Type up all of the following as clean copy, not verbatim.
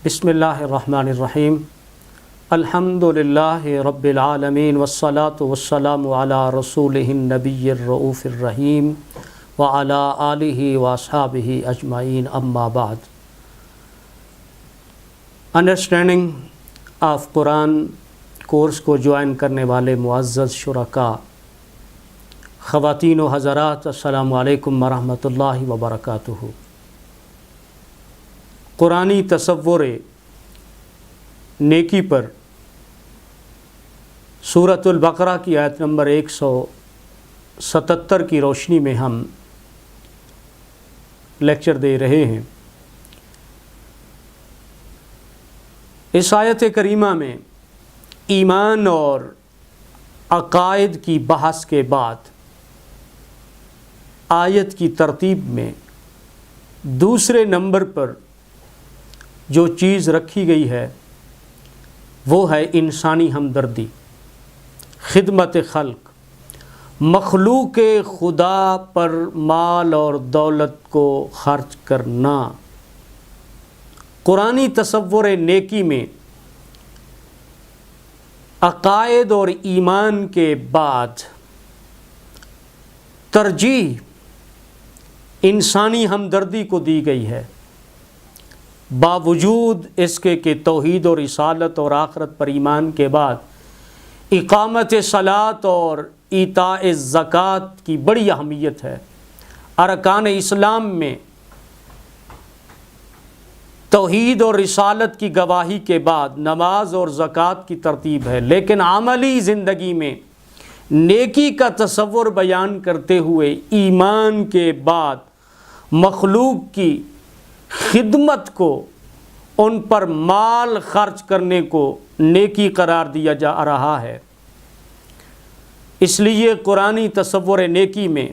بسم اللہ الرحمن الرحیم الحمد للہ رب العالمین والصلاة والسلام علی رسولہ النبی الرؤوف الرحیم وعلی آلہ واصحابہ اجمعین اما بعد۔ انڈرسٹینڈنگ آف قرآن کورس کو جوائن کرنے والے معزز شرکاء، خواتین و حضرات، السلام علیکم ورحمۃ اللہ وبرکاتہ۔ قرآنی تصور نیکی پر سورۃ البقرہ کی آیت نمبر 177 کی روشنی میں ہم لیکچر دے رہے ہیں۔ اس آیت کریمہ میں ایمان اور عقائد کی بحث کے بعد آیت کی ترتیب میں دوسرے نمبر پر جو چیز رکھی گئی ہے وہ ہے انسانی ہمدردی، خدمت خلق، مخلوق خدا پر مال اور دولت کو خرچ کرنا۔ قرآنی تصور نیکی میں عقائد اور ایمان کے بعد ترجیح انسانی ہمدردی کو دی گئی ہے، باوجود اس کے کہ توحید اور رسالت اور آخرت پر ایمان کے بعد اقامت صلاۃ اور ایتاء الزکوٰۃ کی بڑی اہمیت ہے۔ ارکان اسلام میں توحید اور رسالت کی گواہی کے بعد نماز اور زکوٰۃ کی ترتیب ہے، لیکن عملی زندگی میں نیکی کا تصور بیان کرتے ہوئے ایمان کے بعد مخلوق کی خدمت کو، ان پر مال خرچ کرنے کو نیکی قرار دیا جا رہا ہے۔ اس لیے قرآنی تصور نیکی میں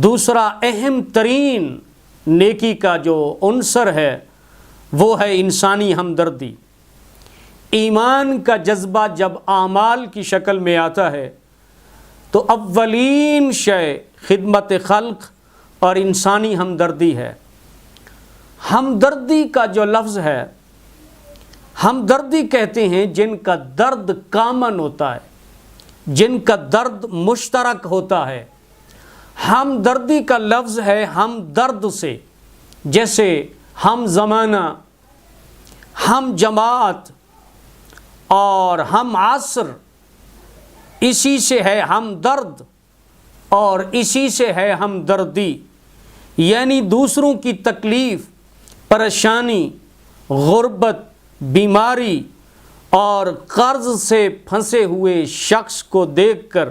دوسرا اہم ترین نیکی کا جو عنصر ہے وہ ہے انسانی ہمدردی۔ ایمان کا جذبہ جب اعمال کی شکل میں آتا ہے تو اولین شے خدمت خلق اور انسانی ہمدردی ہے۔ ہمدردی کا جو لفظ ہے، ہمدردی کہتے ہیں جن کا درد کامن ہوتا ہے، جن کا درد مشترک ہوتا ہے۔ ہمدردی کا لفظ ہے ہم درد سے، جیسے ہم زمانہ، ہم جماعت اور ہم عصر، اسی سے ہے ہم درد اور اسی سے ہے ہمدردی، یعنی دوسروں کی تکلیف، پریشانی، غربت، بیماری اور قرض سے پھنسے ہوئے شخص کو دیکھ کر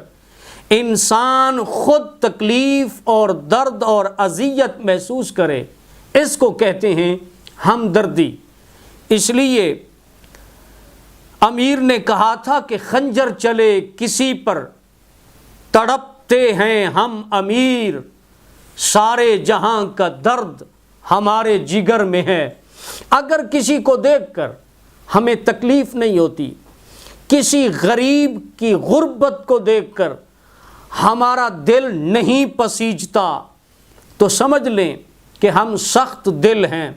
انسان خود تکلیف اور درد اور اذیت محسوس کرے، اس کو کہتے ہیں ہمدردی۔ اس لیے امیر نے کہا تھا کہ خنجر چلے کسی پر تڑپتے ہیں ہم امیر، سارے جہاں کا درد ہمارے جگر میں ہے۔ اگر کسی کو دیکھ کر ہمیں تکلیف نہیں ہوتی، کسی غریب کی غربت کو دیکھ کر ہمارا دل نہیں پسیجتا، تو سمجھ لیں کہ ہم سخت دل ہیں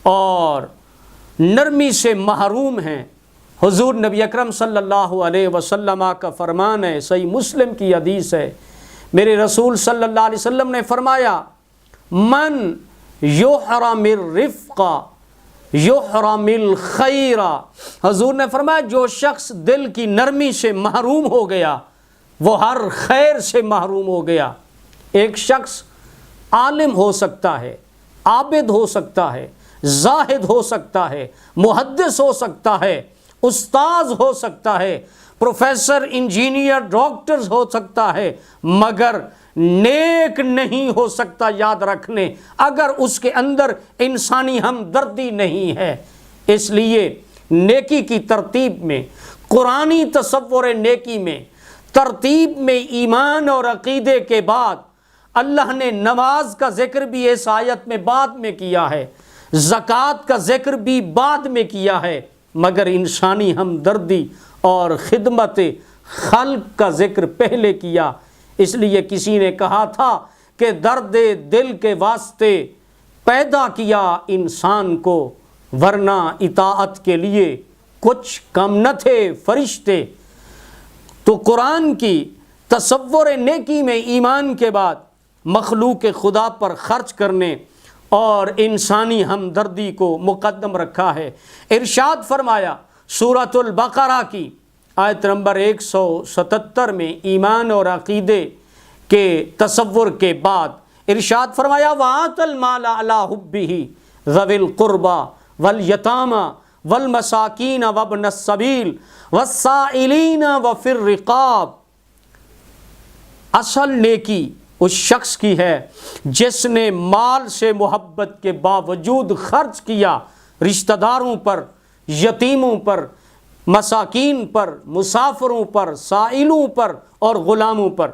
اور نرمی سے محروم ہیں۔ حضور نبی اکرم صلی اللہ علیہ وسلم کا فرمان ہے، صحیح مسلم کی حدیث ہے، میرے رسول صلی اللہ علیہ وسلم نے فرمایا، من یحرم الرفق یحرم الخیر۔ حضور نے فرمایا جو شخص دل کی نرمی سے محروم ہو گیا وہ ہر خیر سے محروم ہو گیا۔ ایک شخص عالم ہو سکتا ہے، عابد ہو سکتا ہے، زاہد ہو سکتا ہے، محدث ہو سکتا ہے، استاذ ہو سکتا ہے، پروفیسر، انجینئر، ڈاکٹر ہو سکتا ہے، مگر نیک نہیں ہو سکتا۔ یاد رکھنے اگر اس کے اندر انسانی ہمدردی نہیں ہے۔ اس لیے نیکی کی ترتیب میں، قرآنی تصور نیکی میں ترتیب میں ایمان اور عقیدے کے بعد اللہ نے نماز کا ذکر بھی اس آیت میں بعد میں کیا ہے، زکوٰۃ کا ذکر بھی بعد میں کیا ہے، مگر انسانی ہمدردی اور خدمت خلق کا ذکر پہلے کیا۔ اس لیے کسی نے کہا تھا کہ درد دل کے واسطے پیدا کیا انسان کو، ورنہ اطاعت کے لیے کچھ کم نہ تھے فرشتے۔ تو قرآن کی تصور نیکی میں ایمان کے بعد مخلوق خدا پر خرچ کرنے اور انسانی ہمدردی کو مقدم رکھا ہے۔ ارشاد فرمایا سورۃ البقرہ کی آیت نمبر 177 میں ایمان اور عقیدے کے تصور کے بعد ارشاد فرمایا وَآتَ الْمَالَ عَلَىٰ حُبِّهِ ذَوِي الْقُرْبَىٰ وَالْيَتَامَىٰ وَالْمَسَاكِينَ وَابْنَ السَّبِيلِ وَالسَّائِلِينَ وَفِي الرِّقَابِ۔ اصل نیکی اس شخص کی ہے جس نے مال سے محبت کے باوجود خرچ کیا رشتہ داروں پر، یتیموں پر، مساکین پر، مسافروں پر، سائلوں پر اور غلاموں پر۔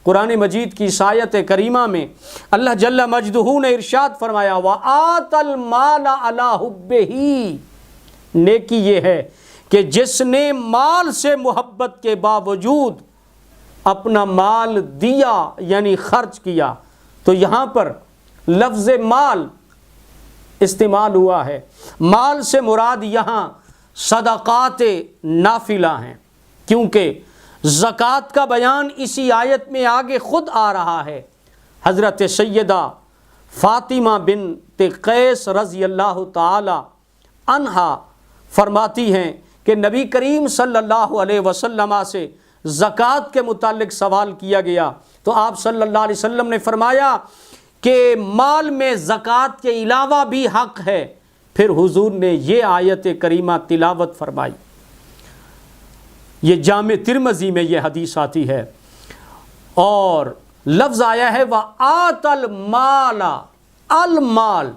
قرآن مجید کی اس آیت کریمہ میں اللہ جل مجدہ نے ارشاد فرمایا وَآتَ الْمَالَ عَلَىٰ حُبِّهِ، نیکی یہ ہے کہ جس نے مال سے محبت کے باوجود اپنا مال دیا یعنی خرچ کیا۔ تو یہاں پر لفظ مال استعمال ہوا ہے، مال سے مراد یہاں صدقات نافلہ ہیں، کیونکہ زکوٰۃ کا بیان اسی آیت میں آگے خود آ رہا ہے۔ حضرت سیدہ فاطمہ بنت قیس رضی اللہ تعالی عنہا فرماتی ہیں کہ نبی کریم صلی اللہ علیہ وسلم سے زکوٰۃ کے متعلق سوال کیا گیا تو آپ صلی اللہ علیہ وسلم نے فرمایا کہ مال میں زکوٰۃ کے علاوہ بھی حق ہے۔ پھر حضور نے یہ آیت کریمہ تلاوت فرمائی۔ یہ جامع ترمذی میں یہ حدیث آتی ہے اور لفظ آیا ہے وَآتَ الْمَالَ، المال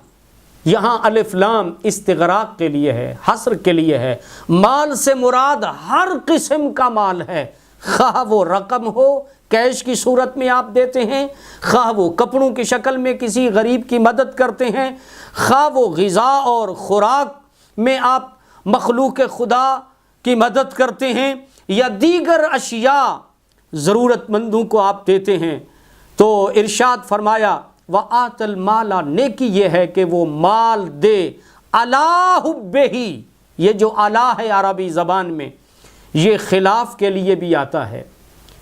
یہاں الف لام استغراق کے لیے ہے، حصر کے لیے ہے۔ مال سے مراد ہر قسم کا مال ہے، خواہ وہ رقم ہو کیش کی صورت میں آپ دیتے ہیں، خواہ وہ کپڑوں کی شکل میں کسی غریب کی مدد کرتے ہیں، خواہ وہ غذا اور خوراک میں آپ مخلوق خدا کی مدد کرتے ہیں یا دیگر اشیاء ضرورت مندوں کو آپ دیتے ہیں۔ تو ارشاد فرمایا وَآتَ الْمَالَ، نیکی یہ ہے کہ وہ مال دے عَلَىٰ حُبِّهِ، یہ جو عَلَىٰ ہے عربی زبان میں یہ خلاف کے لیے بھی آتا ہے،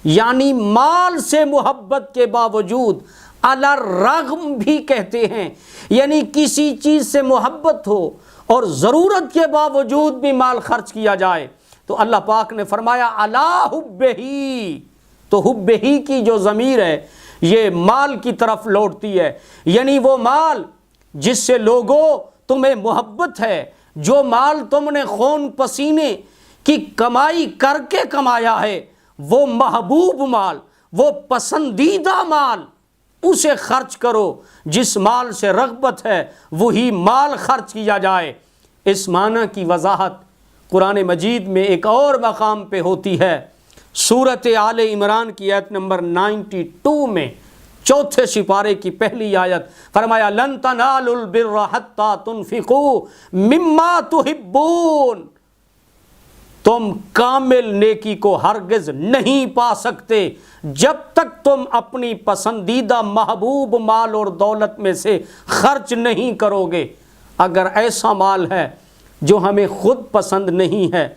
یعنی مال سے محبت کے باوجود علی الرغم بھی کہتے ہیں، یعنی کسی چیز سے محبت ہو اور ضرورت کے باوجود بھی مال خرچ کیا جائے تو اللہ پاک نے فرمایا علی حبہ، تو حبہ کی جو ضمیر ہے یہ مال کی طرف لوٹتی ہے، یعنی وہ مال جس سے لوگوں تمہیں محبت ہے، جو مال تم نے خون پسینے کی کمائی کر کے کمایا ہے، وہ محبوب مال، وہ پسندیدہ مال، اسے خرچ کرو۔ جس مال سے رغبت ہے وہی مال خرچ کیا جائے۔ اس معنی کی وضاحت قرآن مجید میں ایک اور مقام پہ ہوتی ہے، سورۃ آل عمران کی آیت نمبر 92 میں، چوتھے سپارے کی پہلی آیت، فرمایا لن تنالوا البر حتی تنفقوا مما تحبون، تم کامل نیکی کو ہرگز نہیں پا سکتے جب تک تم اپنی پسندیدہ محبوب مال اور دولت میں سے خرچ نہیں کرو گے۔ اگر ایسا مال ہے جو ہمیں خود پسند نہیں ہے،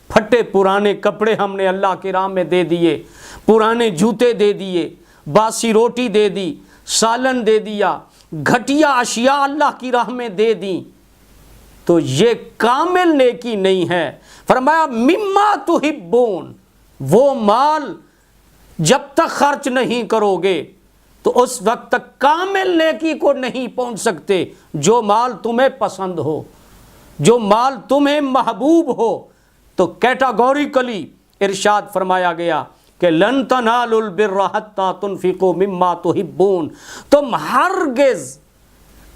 پھٹے پرانے کپڑے ہم نے اللہ کی راہ میں دے دیے، پرانے جوتے دے دیے، باسی روٹی دے دی، سالن دے دیا، گھٹیا اشیاء اللہ کی راہ میں دے دی، تو یہ کامل نیکی نہیں ہے۔ فرمایا مما تحبون، وہ مال جب تک خرچ نہیں کرو گے تو اس وقت تک کامل نیکی کو نہیں پہنچ سکتے۔ جو مال تمہیں پسند ہو، جو مال تمہیں محبوب ہو، تو کیٹاگوریکلی ارشاد فرمایا گیا کہ لن تنالوا البر حتی تنفقوا مما تحبون، تم ہرگز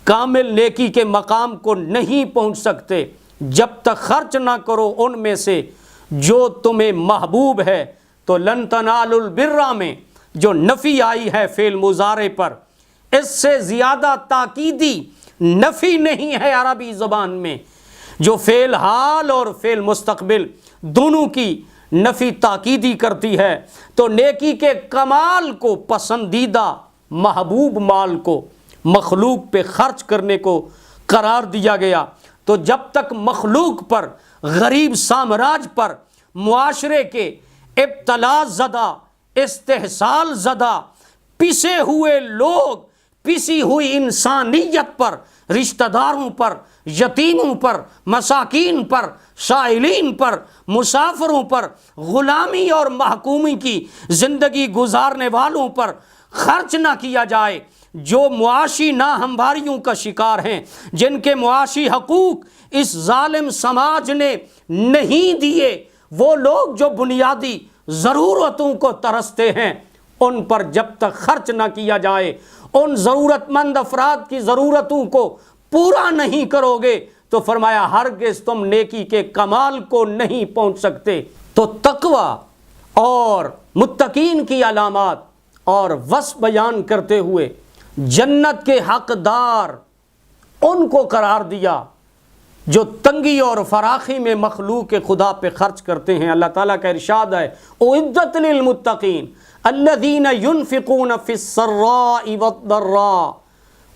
کامل نیکی کے مقام کو نہیں پہنچ سکتے جب تک خرچ نہ کرو ان میں سے جو تمہیں محبوب ہے۔ تو لن تنالوا البر میں جو نفی آئی ہے فعل مضارع پر، اس سے زیادہ تاکیدی نفی نہیں ہے عربی زبان میں، جو فعل حال اور فعل مستقبل دونوں کی نفی تاکیدی کرتی ہے۔ تو نیکی کے کمال کو، پسندیدہ محبوب مال کو مخلوق پہ خرچ کرنے کو قرار دیا گیا۔ تو جب تک مخلوق پر، غریب سامراج پر، معاشرے کے ابتلا زدہ، استحصال زدہ، پسے ہوئے لوگ، پسی ہوئی انسانیت پر، رشتہ داروں پر، یتیموں پر، مساکین پر، سائلین پر، مسافروں پر، غلامی اور محکومی کی زندگی گزارنے والوں پر خرچ نہ کیا جائے، جو معاشی ناہمواریوں کا شکار ہیں، جن کے معاشی حقوق اس ظالم سماج نے نہیں دیے، وہ لوگ جو بنیادی ضرورتوں کو ترستے ہیں، ان پر جب تک خرچ نہ کیا جائے، ان ضرورت مند افراد کی ضرورتوں کو پورا نہیں کرو گے تو فرمایا ہرگز تم نیکی کے کمال کو نہیں پہنچ سکتے۔ تو تقوی اور متقین کی علامات اور وصف بیان کرتے ہوئے جنت کے حقدار ان کو قرار دیا جو تنگی اور فراخی میں مخلوق خدا پہ خرچ کرتے ہیں۔ اللہ تعالیٰ کا ارشاد ہے اعدت للمتقین الذین ينفقون فی السراء والضراء،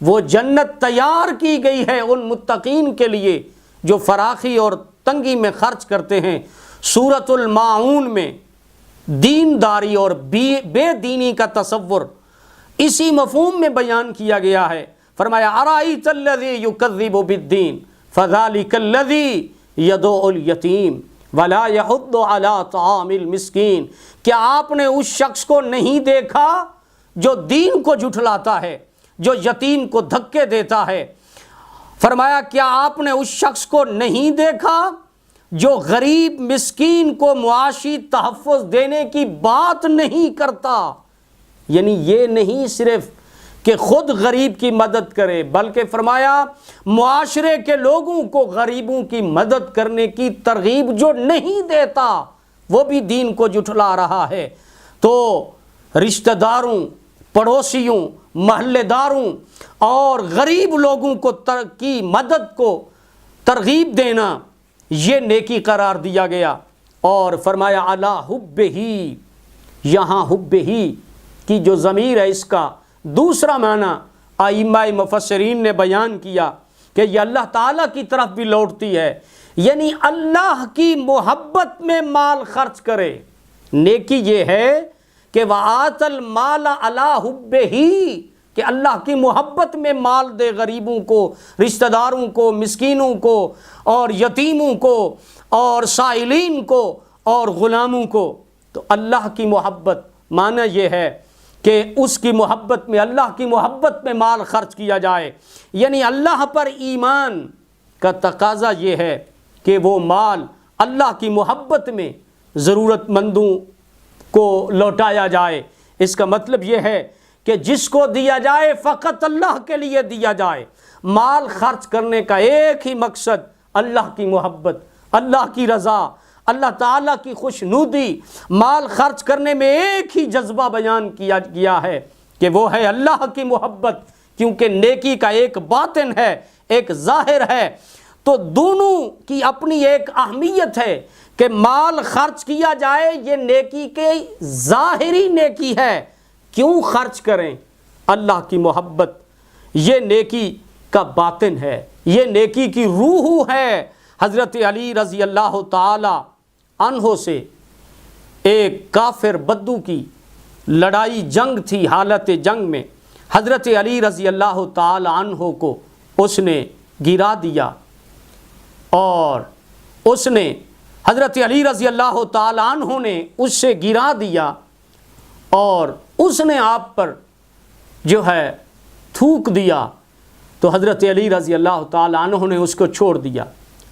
وہ جنت تیار کی گئی ہے ان متقین کے لیے جو فراخی اور تنگی میں خرچ کرتے ہیں۔ سورۃ الماعون میں دینداری اور بے دینی کا تصور اسی مفہوم میں بیان کیا گیا ہے۔ فرمایا ارأیت الذی یکذب بالدین فذلک الذی یدعو الیتیم ولا یحض علی طعام المسکین، کیا آپ نے اس شخص کو نہیں دیکھا جو دین کو جھٹلاتا ہے، جو یتیم کو دھکے دیتا ہے؟ فرمایا کیا آپ نے اس شخص کو نہیں دیکھا جو غریب مسکین کو معاشی تحفظ دینے کی بات نہیں کرتا؟ یعنی یہ نہیں صرف کہ خود غریب کی مدد کرے، بلکہ فرمایا معاشرے کے لوگوں کو غریبوں کی مدد کرنے کی ترغیب جو نہیں دیتا وہ بھی دین کو جھٹلا رہا ہے۔ تو رشتہ داروں، پڑوسیوں، محلے داروں اور غریب لوگوں کو کی مدد کو ترغیب دینا یہ نیکی قرار دیا گیا۔ اور فرمایا علی حب ہی، یہاں حب ہی کی جو ضمیر ہے اس کا دوسرا معنی ائمہ مفسرین نے بیان کیا کہ یہ اللہ تعالیٰ کی طرف بھی لوٹتی ہے، یعنی اللہ کی محبت میں مال خرچ کرے۔ نیکی یہ ہے کہ وآت المال علی حبہ، کہ اللہ کی محبت میں مال دے غریبوں کو، رشتہ داروں کو، مسکینوں کو اور یتیموں کو اور سائلین کو اور غلاموں کو۔ تو اللہ کی محبت معنی یہ ہے کہ اس کی محبت میں، اللہ کی محبت میں مال خرچ کیا جائے، یعنی اللہ پر ایمان کا تقاضا یہ ہے کہ وہ مال اللہ کی محبت میں ضرورت مندوں کو لوٹایا جائے۔ اس کا مطلب یہ ہے کہ جس کو دیا جائے فقط اللہ کے لیے دیا جائے۔ مال خرچ کرنے کا ایک ہی مقصد اللہ کی محبت، اللہ کی رضا، اللہ تعالیٰ کی خوشنودی۔ مال خرچ کرنے میں ایک ہی جذبہ بیان کیا گیا ہے کہ وہ ہے اللہ کی محبت، کیونکہ نیکی کا ایک باطن ہے، ایک ظاہر ہے۔ تو دونوں کی اپنی ایک اہمیت ہے کہ مال خرچ کیا جائے، یہ نیکی کے ظاہری نیکی ہے۔ کیوں خرچ کریں؟ اللہ کی محبت، یہ نیکی کا باطن ہے، یہ نیکی کی روح ہے۔ حضرت علی رضی اللہ تعالی عنہ سے ایک کافر بدو کی لڑائی جنگ تھی، حالت جنگ میں حضرت علی رضی اللہ تعالی عنہ کو اس نے گرا دیا، اور اس نے حضرت علی رضی اللہ تعالی عنہ نے اس سے گرا دیا، اور اس نے آپ پر جو ہے تھوک دیا۔ تو حضرت علی رضی اللہ تعالی عنہ نے اس کو چھوڑ دیا۔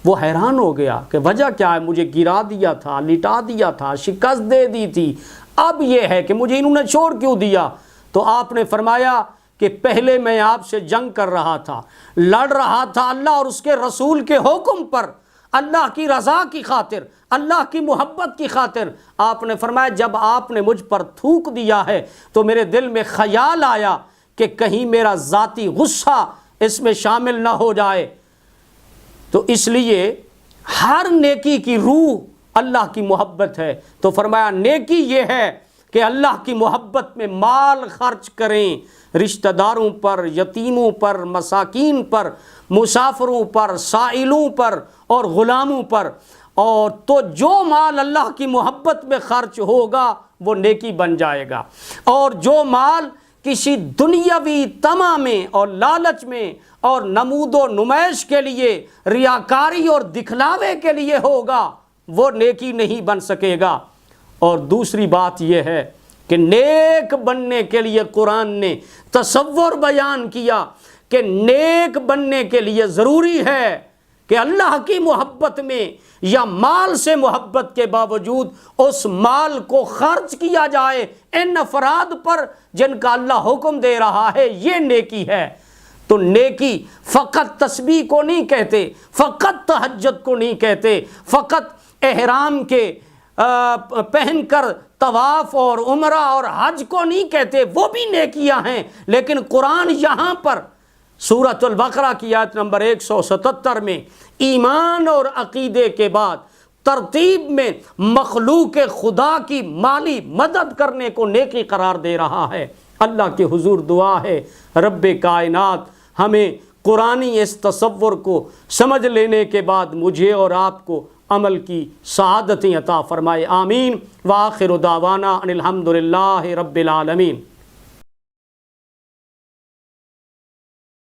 وہ حیران ہو گیا کہ وجہ کیا ہے، مجھے گرا دیا تھا، لٹا دیا تھا، شکست دے دی تھی، اب یہ ہے کہ مجھے انہوں نے چھوڑ کیوں دیا؟ تو آپ نے فرمایا کہ پہلے میں آپ سے جنگ کر رہا تھا، لڑ رہا تھا اللہ اور اس کے رسول کے حکم پر، اللہ کی رضا کی خاطر، اللہ کی محبت کی خاطر۔ آپ نے فرمایا جب آپ نے مجھ پر تھوک دیا ہے تو میرے دل میں خیال آیا کہ کہیں میرا ذاتی غصہ اس میں شامل نہ ہو جائے۔ تو اس لیے ہر نیکی کی روح اللہ کی محبت ہے۔ تو فرمایا نیکی یہ ہے کہ اللہ کی محبت میں مال خرچ کریں، رشتہ داروں پر، یتیموں پر، مساکین پر، مسافروں پر، سائلوں پر اور غلاموں پر، اور تو جو مال اللہ کی محبت میں خرچ ہوگا وہ نیکی بن جائے گا، اور جو مال کسی دنیاوی طمع میں اور لالچ میں اور نمود و نمائش کے لیے، ریاکاری اور دکھلاوے کے لیے ہوگا وہ نیکی نہیں بن سکے گا۔ اور دوسری بات یہ ہے کہ نیک بننے کے لیے قرآن نے تصور بیان کیا کہ نیک بننے کے لیے ضروری ہے کہ اللہ کی محبت میں یا مال سے محبت کے باوجود اس مال کو خرچ کیا جائے ان افراد پر جن کا اللہ حکم دے رہا ہے، یہ نیکی ہے۔ تو نیکی فقط تسبیح کو نہیں کہتے، فقط تہجد کو نہیں کہتے، فقط احرام کے پہن کر طواف اور عمرہ اور حج کو نہیں کہتے، وہ بھی نیکیاں ہیں، لیکن قرآن یہاں پر سورۃ البقرہ کی آیت نمبر 177 میں ایمان اور عقیدے کے بعد ترتیب میں مخلوق خدا کی مالی مدد کرنے کو نیکی قرار دے رہا ہے۔ اللہ کے حضور دعا ہے رب کائنات ہمیں قرآنی اس تصور کو سمجھ لینے کے بعد مجھے اور آپ کو عمل کی سعادتیں عطا فرمائے، آمین۔ وآخر دعوانا ان الحمد للہ رب العالمین۔